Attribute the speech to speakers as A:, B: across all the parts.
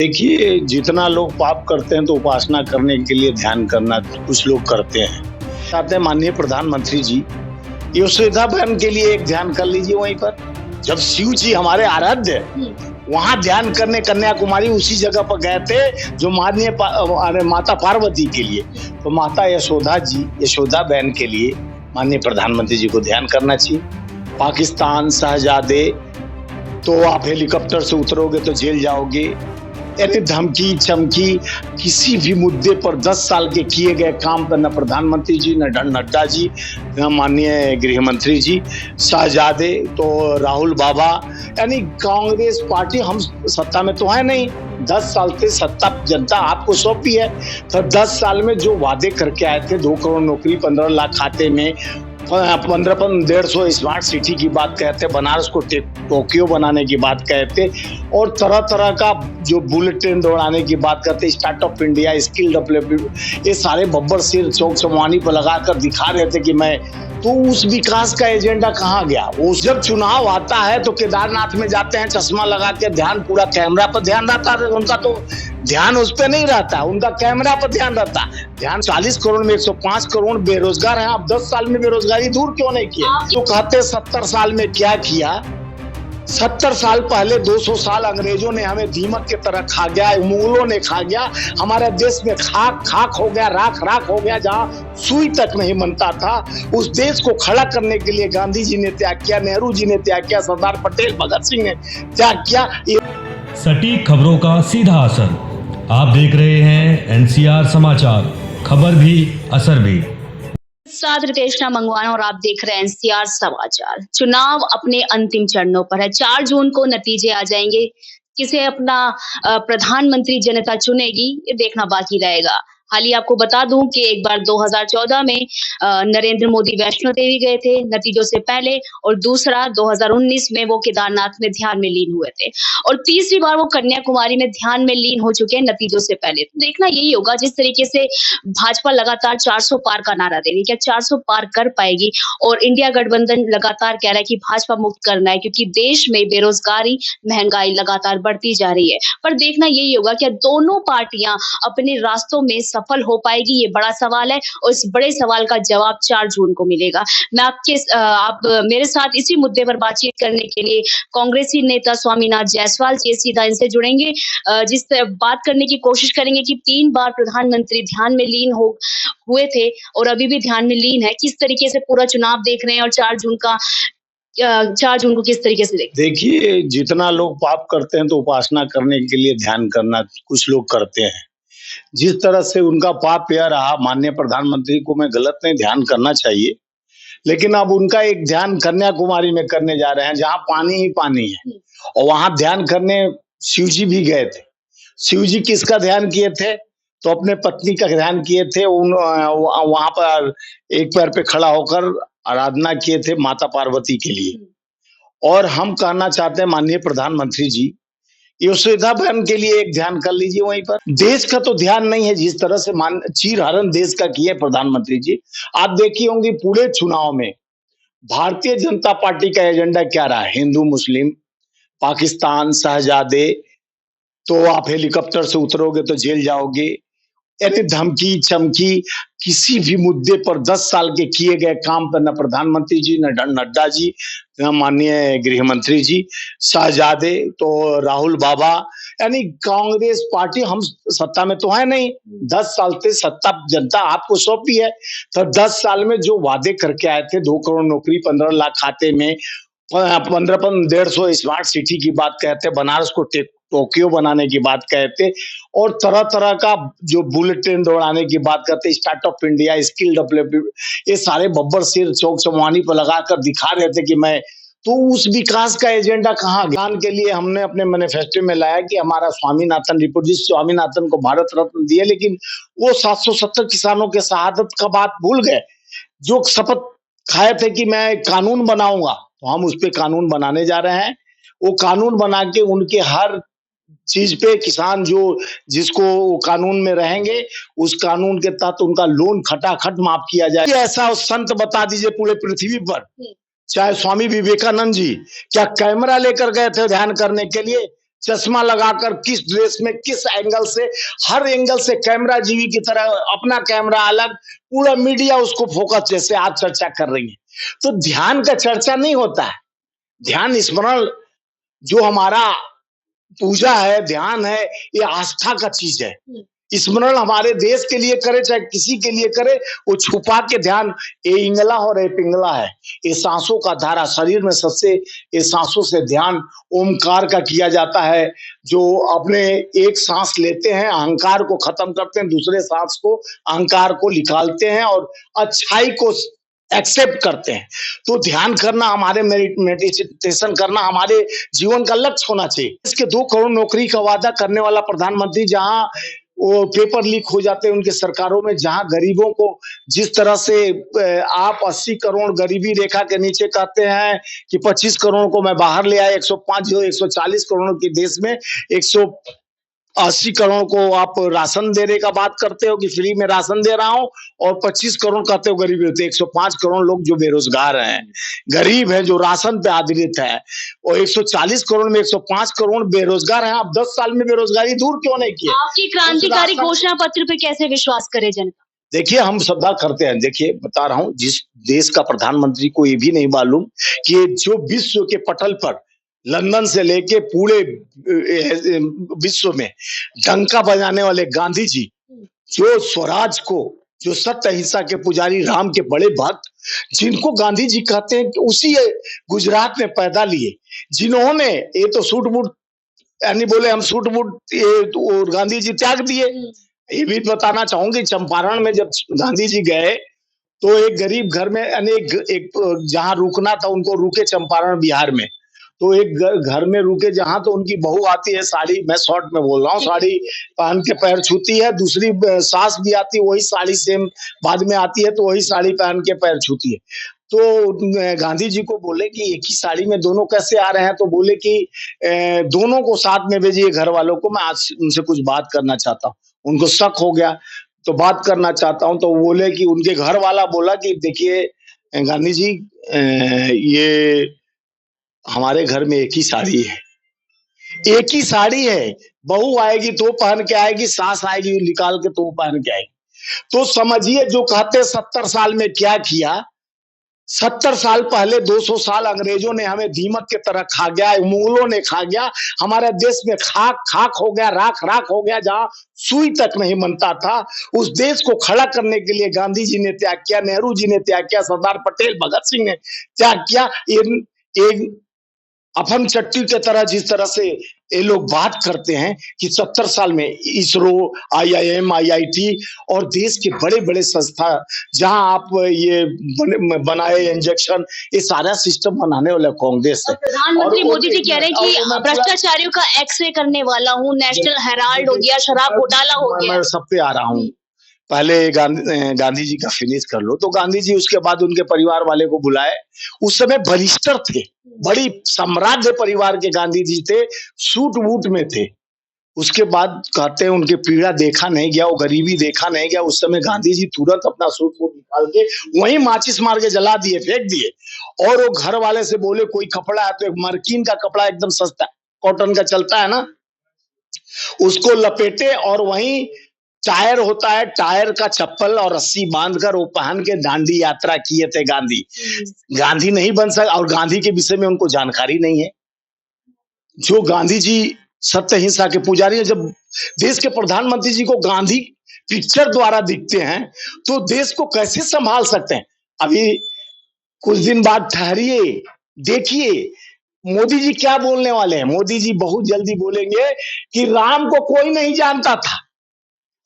A: देखिए, जितना लोग पाप करते हैं तो उपासना करने के लिए ध्यान करना कुछ लोग करते हैं। चाहते हैं माननीय प्रधानमंत्री जी, यशोदा बहन के लिए एक ध्यान कर लीजिए वहीं पर। जब शिव जी हमारे आराध्य वहां ध्यान करने कन्याकुमारी उसी जगह पर गए थे जो माननीय माता पार्वती के लिए, तो माता यशोदा बहन के लिए माननीय प्रधानमंत्री जी को ध्यान करना चाहिए। पाकिस्तान शहजादे, तो आप हेलीकॉप्टर से उतरोगे तो जेल जाओगे, यानी धमकी चमकी किसी भी मुद्दे पर 10 साल के किए गए काम पर न प्रधानमंत्री जी, न नड्डा जी, न माननीय गृह मंत्री जी, शहजादे तो राहुल बाबा, यानी कांग्रेस पार्टी हम सत्ता में तो है नहीं। 10 साल से सत्ता जनता आपको सौंपी है, तो 10 साल में जो वादे करके आए थे, 2 करोड़ नौकरी, 15 लाख खाते में, 1,500 स्मार्ट सिटी की बात कहते, बनारस को टोक्यो बनाने की बात कहते, और तरह तरह का जो बुलेट ट्रेन दौड़ाने की बात करते, स्टार्टअप इंडिया, स्किल डेवलपमेंट, ये सारे बब्बर सिर चौक चौवानी पर लगाकर दिखा रहे थे कि मैं, तो उस विकास का एजेंडा कहाँ गया? वो जब चुनाव आता है तो केदारनाथ में जाते हैं चश्मा लगा के, ध्यान पूरा कैमरा पर ध्यान रहता है उनका, तो ध्यान उस पर नहीं रहता, उनका कैमरा पर ध्यान रहता। ध्यान 40 करोड़ में 105 करोड़ बेरोजगार हैं, आप 10 साल में बेरोजगारी दूर क्यों नहीं किया? तो कहते 70 साल में क्या किया? 70 साल पहले 200 साल अंग्रेजों ने हमें दीमक की तरह खा गया, मुगलों ने खा गया, हमारे देश में खाक हो गया, राख हो गया, जहाँ सुई तक नहीं बनता था। उस देश को खड़ा करने के लिए गांधी जी ने त्याग किया, नेहरू जी ने त्याग किया, सरदार पटेल, भगत सिंह ने त्याग किया।
B: सटीक खबरों का सीधा असर। आप देख रहे हैं एनसीआर समाचार, खबर भी असर भी।
C: साथ रितेश मंगवाना और आप देख रहे हैं एनसीआर समाचार। चुनाव अपने अंतिम चरणों पर है। 4 जून को नतीजे आ जाएंगे। किसे अपना प्रधानमंत्री जनता चुनेगी, ये देखना बाकी रहेगा। हाल ही आपको बता दूं कि एक बार 2014 में नरेंद्र मोदी वैष्णो देवी गए थे नतीजों से पहले, और दूसरा 2019 में वो केदारनाथ में ध्यान में लीन हुए थे, और तीसरी बार वो कन्याकुमारी में ध्यान में लीन हो चुके हैं नतीजों से पहले। तो देखना यही होगा, जिस तरीके से भाजपा लगातार 400 पार का नारा दे रही है, क्या 400 पार कर पाएगी? और इंडिया गठबंधन लगातार कह रहा है कि भाजपा मुक्त करना है, क्योंकि देश में बेरोजगारी, महंगाई लगातार बढ़ती जा रही है। पर देखना यही होगा कि दोनों पार्टियां अपने रास्तों में सफल हो पाएगी, ये बड़ा सवाल है, और इस बड़े सवाल का जवाब 4 जून को मिलेगा। मैं आप मेरे साथ इसी मुद्दे पर बातचीत करने के लिए कांग्रेसी नेता स्वामीनाथ जायसवाल जी सीधा इनसे जुड़ेंगे, जिस बात करने की कोशिश करेंगे कि 3 बार प्रधानमंत्री ध्यान में लीन हुए थे और अभी भी ध्यान में लीन है, किस तरीके से पूरा चुनाव देख रहे हैं, और 4 जून को किस तरीके से देखते हैं?
A: देखिए, जितना लोग पाप करते हैं तो उपासना करने के लिए ध्यान करना कुछ लोग करते हैं। जिस तरह से उनका पाप यह रहा, माननीय प्रधानमंत्री को मैं गलत नहीं, ध्यान करना चाहिए, लेकिन अब उनका एक ध्यान कन्याकुमारी में करने जा रहे हैं जहां पानी ही पानी है, और वहां ध्यान करने शिव जी भी गए थे। शिव जी किसका ध्यान किए थे? तो अपने पत्नी का ध्यान किए थे। वहां पर एक पैर पे खड़ा होकर आराधना किए थे माता पार्वती के लिए। और हम कहना चाहते हैं माननीय प्रधानमंत्री जी, यशोदा बहन के लिए एक ध्यान कर लीजिए वहीं पर। देश का तो ध्यान नहीं है, जिस तरह से चीरहरण देश का किया प्रधानमंत्री जी। आप देखी होंगी पूरे चुनाव में भारतीय जनता पार्टी का एजेंडा क्या रहा? हिंदू मुस्लिम, पाकिस्तान शहजादे, तो आप हेलीकॉप्टर से उतरोगे तो जेल जाओगे, यानी धमकी चमकी किसी भी मुद्दे पर 10 साल के किए गए काम पर न प्रधानमंत्री जी, न नड्डा जी, न माननीय गृह मंत्री जी, शहजादे तो राहुल बाबा, यानी कांग्रेस पार्टी हम सत्ता में तो है नहीं। 10 साल से सत्ता जनता आपको सौंपी है, तो 10 साल में जो वादे करके आए थे, 2 करोड़ नौकरी, 15 लाख खाते में, 1,500 स्मार्ट सिटी की बात कहते, बनारस को टोक्यो बनाने की बात कहते, और तरह तरह का जो बुलेट ट्रेन दौड़ाने की बात करते, स्टार्टअप इंडिया, स्किल डेवलपमेंट, ये सारे बब्बर सिर चौक चौवानी पर लगाकर दिखा रहे थे कि मैं, तो उस विकास का एजेंडा कहाँ गया? के लिए हमने अपने मैनिफेस्टो में लाया कि हमारा स्वामीनाथन रिपोर्ट, जिस स्वामीनाथन को भारत रत्न दिए, लेकिन वो 770 किसानों के शहादत का बात भूल गए। जो शपथ खाए थे कि मैं कानून बनाऊंगा, तो हम उस पे कानून बनाने जा रहे हैं। वो कानून बना के उनके हर चीज पे किसान जो जिसको कानून में रहेंगे, उस कानून के तहत उनका लोन खटाखट माफ किया जाए। ऐसा संत बता दीजिए पूरे पृथ्वी पर, चाहे स्वामी विवेकानंद जी क्या कैमरा लेकर गए थे ध्यान करने के लिए? चश्मा लगाकर किस ड्रेस में किस एंगल से, हर एंगल से कैमरा जीवी की तरह अपना कैमरा अलग, पूरा मीडिया उसको फोकस जैसे आज चर्चा कर रही है। तो ध्यान का चर्चा नहीं होता है। ध्यान स्मरण जो हमारा पूजा है, ध्यान है, ये आस्था का चीज है। स्मरण हमारे देश के लिए करे चाहे किसी के लिए करे, वो छुपा के ध्यान, ये इंगला और ये पिंगला है, ये सांसों का धारा शरीर में सबसे, ये सांसों से ध्यान ओमकार का किया जाता है। जो अपने एक सांस लेते हैं, अहंकार को खत्म करते हैं, दूसरे सांस को अहंकार को निकालते हैं और अच्छाई को एक्सेप्ट करते हैं। तो ध्यान करना, हमारे मेडिटेशन करना हमारे जीवन का लक्ष्य होना चाहिए। इसके 2 करोड़ नौकरी का वादा करने वाला प्रधानमंत्री, जहां वो पेपर लीक हो जाते हैं उनके सरकारों में, जहां गरीबों को जिस तरह से आप 80 करोड़ गरीबी रेखा के नीचे कहते हैं कि 25 करोड़ को मैं बाहर ले आया, 105 जो 140 करोड़ के देश में 180 करोड़ को आप राशन देने का बात करते हो कि फ्री में राशन दे रहा हूं, और 25 करोड़ कहते हो गरीबी होते, 105 करोड़ लोग जो बेरोजगार हैं, गरीब हैं, जो राशन पे आधारित है, और 140 करोड़ में 105 करोड़ बेरोजगार हैं। आप 10 साल में बेरोजगारी दूर क्यों नहीं किए?
C: आपकी क्रांतिकारी घोषणा पत्र पे कैसे विश्वास करे जनता?
A: देखिए, हम सदा करते हैं। देखिए, बता रहा हूं, जिस देश का प्रधानमंत्री को ये भी नहीं मालूम कि जो विश्व के पटल पर लंदन से लेके पूरे विश्व में डंका बजाने वाले गांधी जी, जो स्वराज को, जो सत्य अहिंसा के पुजारी, राम के बड़े भक्त, जिनको गांधी जी कहते हैं कि उसी गुजरात में पैदा लिए, जिन्होंने ये तो सूट बूट यानी बोले हम सूट बूट, ये तो गांधी जी त्याग दिए। ये भी बताना चाहूंगी, चंपारण में जब गांधी जी गए तो एक गरीब घर में, यानी एक जहां रुकना था उनको, रुके चंपारण बिहार में, तो एक घर में रुके जहां, तो उनकी बहू आती है साड़ी, मैं शॉर्ट में बोल रहा हूँ, साड़ी पहन के पैर छूती है, दूसरी सास भी आती है, वही साड़ी सेम बाद में आती है, तो वही साड़ी पहन के पैर छूती है। तो गांधी जी को बोले कि एक ही साड़ी में दोनों कैसे आ रहे हैं? तो बोले कि दोनों को साथ में भेजिए घर वालों को, मैं आज उनसे कुछ बात करना चाहता हूँ। उनको शक हो गया, तो बात करना चाहता हूँ, तो बोले कि उनके घर वाला बोला कि देखिए गांधी जी, ये हमारे घर में एक ही साड़ी है, एक ही साड़ी है, बहू आएगी तो पहन के आएगी, सास आएगी निकाल के तो पहन के आएगी। तो समझिए, जो कहते 70 साल में क्या किया, 70 साल पहले 200 साल अंग्रेजों ने हमें दीमक की तरह खा गया, मुगलों ने खा गया, हमारे देश में खाक खाक हो गया, राख राख हो गया, जहां सुई तक नहीं बनता था। उस देश को खड़ा करने के लिए गांधी जी ने त्याग किया, नेहरू जी ने त्याग किया, सरदार पटेल, भगत सिंह ने त्याग किया। एक अफम चट्टी के तरह जिस तरह से ये लोग बात करते हैं कि 70 साल में इसरो, IIM, IIT और देश के बड़े-बड़े संस्था, जहां आप ये बनाए इंजेक्शन, ये सारा सिस्टम बनाने वाला कांग्रेस है।
C: प्रधानमंत्री मोदी जी कह रहे हैं कि भ्रष्टाचारियों का एक्स-रे करने वाला हूँ, नेशनल हेराल्ड हो गया, शराब घोटाला हो गया।
A: मैं सब पे आ रहा हूँ। पहले गांधी जी का फिनिश कर लो। तो गांधी जी उसके बाद उनके परिवार वाले को बुलाए। उस समय बरिस्टर थे, बड़ी साम्राज्य परिवार के गांधी जी थे, सूट वूट में थे। उसके बाद कहते हैं उनके पीड़ा देखा नहीं गया, वो गरीबी देखा नहीं गया। उस समय गांधी जी तुरंत अपना सूट वूट निकाल के वहीं माचिस मार के जला दिए, फेंक दिए। और वो घर वाले से बोले कोई कपड़ा है तो एक मर्किन का कपड़ा एकदम सस्ता कॉटन का चलता है ना, उसको लपेटे और वहीं टायर होता है, टायर का चप्पल और रस्सी बांधकर वो पहन के दांडी यात्रा किए थे गांधी। गांधी नहीं बन सका, और गांधी के विषय में उनको जानकारी नहीं है। जो गांधी जी सत्य अहिंसा के पुजारी है, जब देश के प्रधानमंत्री जी को गांधी पिक्चर द्वारा दिखते हैं तो देश को कैसे संभाल सकते हैं? अभी कुछ दिन बाद ठहरिए, देखिए मोदी जी क्या बोलने वाले हैं। मोदी जी बहुत जल्दी बोलेंगे कि राम को कोई नहीं जानता था,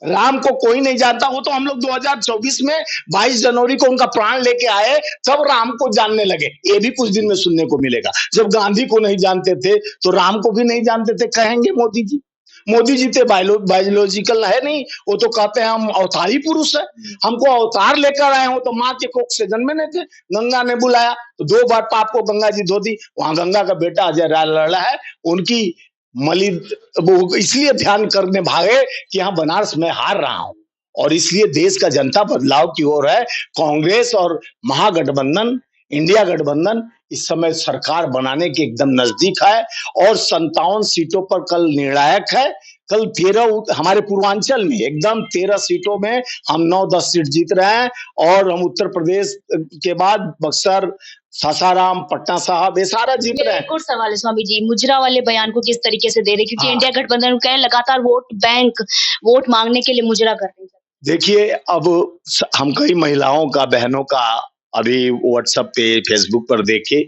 A: राम को कोई नहीं जानता। वो तो हम लोग 2024 में 22 जनवरी को उनका प्राण लेके आए, तब राम को जानने लगे। ये भी कुछ दिन में सुनने को मिलेगा। जब गांधी को नहीं जानते थे तो राम को भी नहीं जानते थे, कहेंगे मोदी जी। मोदी जी तो बायोलॉजिकल है नहीं, वो तो कहते हैं हम अवतारी पुरुष है, हमको अवतार लेकर आए हो। तो माँ के कोख से जन्मे नहीं थे, गंगा ने बुलाया तो 2 बार पाप को गंगा जी धो दी। वहां गंगा का बेटा अजय लड़ा है, उनकी मलिद वो इसलिए ध्यान करने भागे कि यहाँ बनारस में हार रहा हूं, और इसलिए देश का जनता बदलाव की ओर है। कांग्रेस और महागठबंधन, इंडिया गठबंधन इस समय सरकार बनाने के एकदम नजदीक है और 57 सीटों पर कल निर्णायक है। कल 13 हमारे पूर्वांचल में एकदम 13 सीटों में हम 9-10 सीट जीत रहे हैं और हम उत्तर प्रदेश के बाद बक्सर, सासाराम, पटना साहब ये सारा जीत रहे हैं।
C: एक और सवाल है स्वामी जी, मुजरा वाले बयान को किस तरीके से दे रहे, क्योंकि इंडिया गठबंधन कहे लगातार वोट बैंक वोट मांगने के लिए मुजरा कर रहे हैं।
A: देखिए, अब हम कई महिलाओं का, बहनों का अभी व्हाट्सएप पे, फेसबुक पर देखे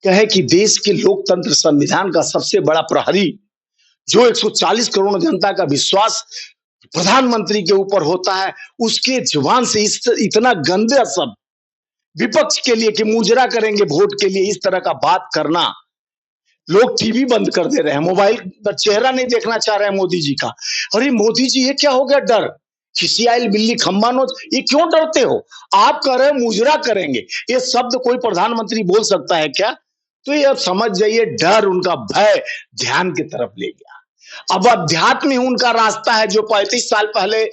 A: कहे कि देश के लोकतंत्र संविधान का सबसे बड़ा प्रहरी जो 140 करोड़ जनता का विश्वास प्रधानमंत्री के ऊपर होता है, उसके जुबान से इतना गंदे शब्द विपक्ष के लिए कि मुजरा करेंगे वोट के लिए, इस तरह का बात करना। लोग टीवी बंद कर दे रहे हैं, मोबाइल पर चेहरा नहीं देखना चाह रहे हैं मोदी जी का। अरे मोदी जी, ये क्या हो गया डर? खिसियाइल बिल्ली खंबा नोच, ये क्यों डरते हो? आप कह रहे हैं मुजरा करेंगे, ये शब्द कोई प्रधानमंत्री बोल सकता है क्या? तो ये अब समझ जाइए, डर उनका भय ध्यान की तरफ ले गया। अब अध्यात्म ही उनका रास्ता है। जो 35 साल पहले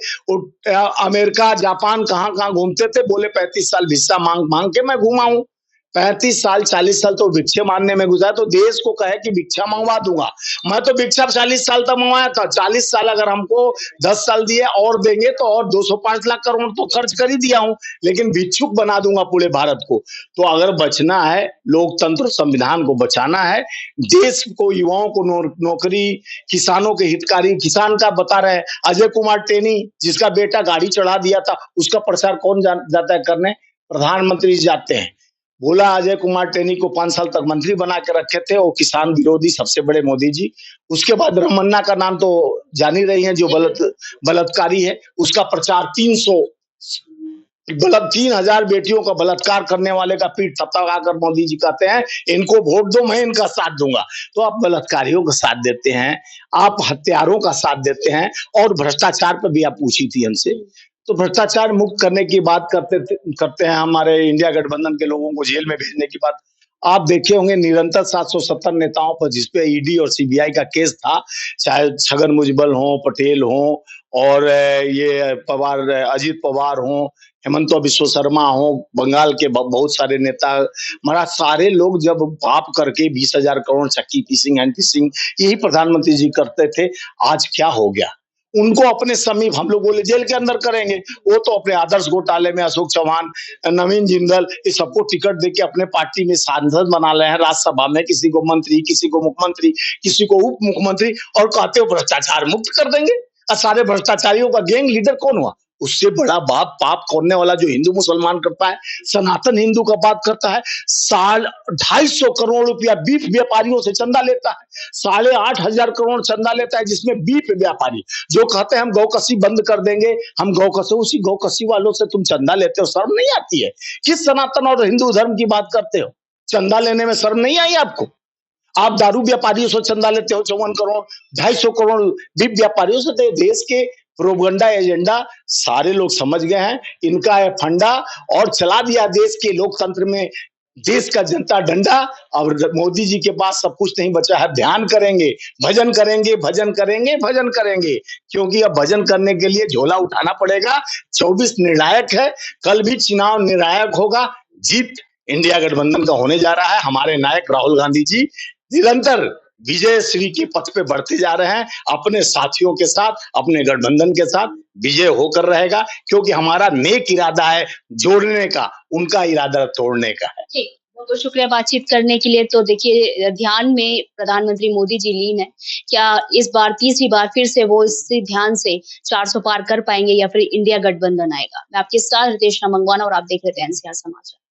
A: अमेरिका, जापान, कहां घूमते थे, बोले 35 साल भिक्षा मांग मांग के मैं घुमा हूं। 35 साल 40 साल तो भिक्षे मारने में गुजारा, तो देश को कहे कि भिक्षा मंगवा दूंगा। मैं तो भिक्षा 40 साल तक मंगवाया था। 40 साल अगर हमको 10 साल दिए और देंगे तो और 205 लाख करोड़ तो खर्च कर ही दिया हूं, लेकिन भिक्षुक बना दूंगा पूरे भारत को। तो अगर बचना है, लोकतंत्र संविधान को बचाना है, देश को, युवाओं को नौकरी, किसानों के हितकारी, किसान का बता रहे अजय कुमार टेनी, जिसका बेटा गाड़ी चढ़ा दिया था, उसका प्रचार कौन जाता है करने? प्रधानमंत्री जाते हैं। बोला अजय कुमार टेनी को 5 साल तक मंत्री बना के रखे थे, वो किसान विरोधी सबसे बड़े मोदी जी। उसके बाद रमन्ना का नाम तो जान ही रही है, जो बलात्कारी है, उसका प्रचार 3000 बेटियों का बलात्कार करने वाले का पीठ थपथपाकर मोदी जी कहते हैं इनको वोट दो, मैं इनका साथ दूंगा। तो आप बलात्कारियों का साथ देते हैं, आप हत्यारों का साथ देते हैं, और भ्रष्टाचार पर भी आप पूछी थी हमसे। तो भ्रष्टाचार मुक्त करने की बात करते हैं, हमारे इंडिया गठबंधन के लोगों को जेल में भेजने की बात। आप देखे होंगे निरंतर 770 नेताओं पर जिसपे ईडी और सीबीआई का केस था, चाहे छगन भुजबल हो, पटेल हो, और ये पवार, अजीत पवार हो, हेमंत बिश्व शर्मा हो, बंगाल के बहुत सारे नेता, महाराज सारे लोग जब पाप करके 20,000 करोड़ चक्की पीसिंग, हैंड पीसिंग, यही प्रधानमंत्री जी करते थे। आज क्या हो गया? उनको अपने समीप हम लोग बोले जेल के अंदर करेंगे, वो तो अपने आदर्श घोटाले में अशोक चौहान, नवीन जिंदल, ये सबको टिकट देके अपने पार्टी में सांसद बना रहे हैं, राज्यसभा में किसी को मंत्री, किसी को मुख्यमंत्री, किसी को उप मुख्यमंत्री, और कहते हो भ्रष्टाचार मुक्त कर देंगे। और सारे भ्रष्टाचारियों का गैंग लीडर कौन हुआ? उससे बड़ा पाप करने वाला जो हिंदू मुसलमान करता है, सनातन हिंदू का बात करता है। 250 करोड़ रुपया बीफ व्यापारियों से चंदा लेता है, 8,500 करोड़ चंदा लेता है, जिसमें बीफ व्यापारी जो कहते हैं हम गौकसी बंद कर देंगे, हम गौकसी, उसी गौकसी वालों से तुम चंदा लेते हो। शर्म नहीं आती है? किस सनातन और हिंदू धर्म की बात करते हो? चंदा लेने में शर्म नहीं आई आपको? आप दारू व्यापारियों से चंदा लेते हो 54 करोड़, 250 करोड़ बीफ व्यापारियों से। तो देश के प्रोपगंडा एजेंडा सारे लोग समझ गए हैं, इनका है फंडा, और चला दिया देश के लोकतंत्र में देश का जनता डंडा। और मोदी जी के पास सब कुछ नहीं बचा है। ध्यान करेंगे, भजन करेंगे, भजन करेंगे, भजन करेंगे, क्योंकि अब भजन करने के लिए झोला उठाना पड़ेगा। 24 निर्णायक है, कल भी चुनाव निर्णायक होगा। जीत इंडिया गठबंधन का होने जा रहा है। हमारे नायक राहुल गांधी जी निरंतर विजय श्री के पथ पे बढ़ते जा रहे हैं, अपने साथियों के साथ, अपने गठबंधन के साथ विजय होकर रहेगा, क्योंकि हमारा नेक इरादा है जोड़ने का, उनका इरादा तोड़ने का है।
C: ठीक, बहुत बहुत शुक्रिया बातचीत करने के लिए। तो देखिए, ध्यान में प्रधानमंत्री मोदी जी लीन है, क्या इस बार तीसरी बार फिर से वो इसी ध्यान से 400 पार कर पाएंगे, या फिर इंडिया गठबंधन आएगा? मैं आपके साथ रितेश मंगवाना, और आप देख रहे थे एनसीआर समाचार।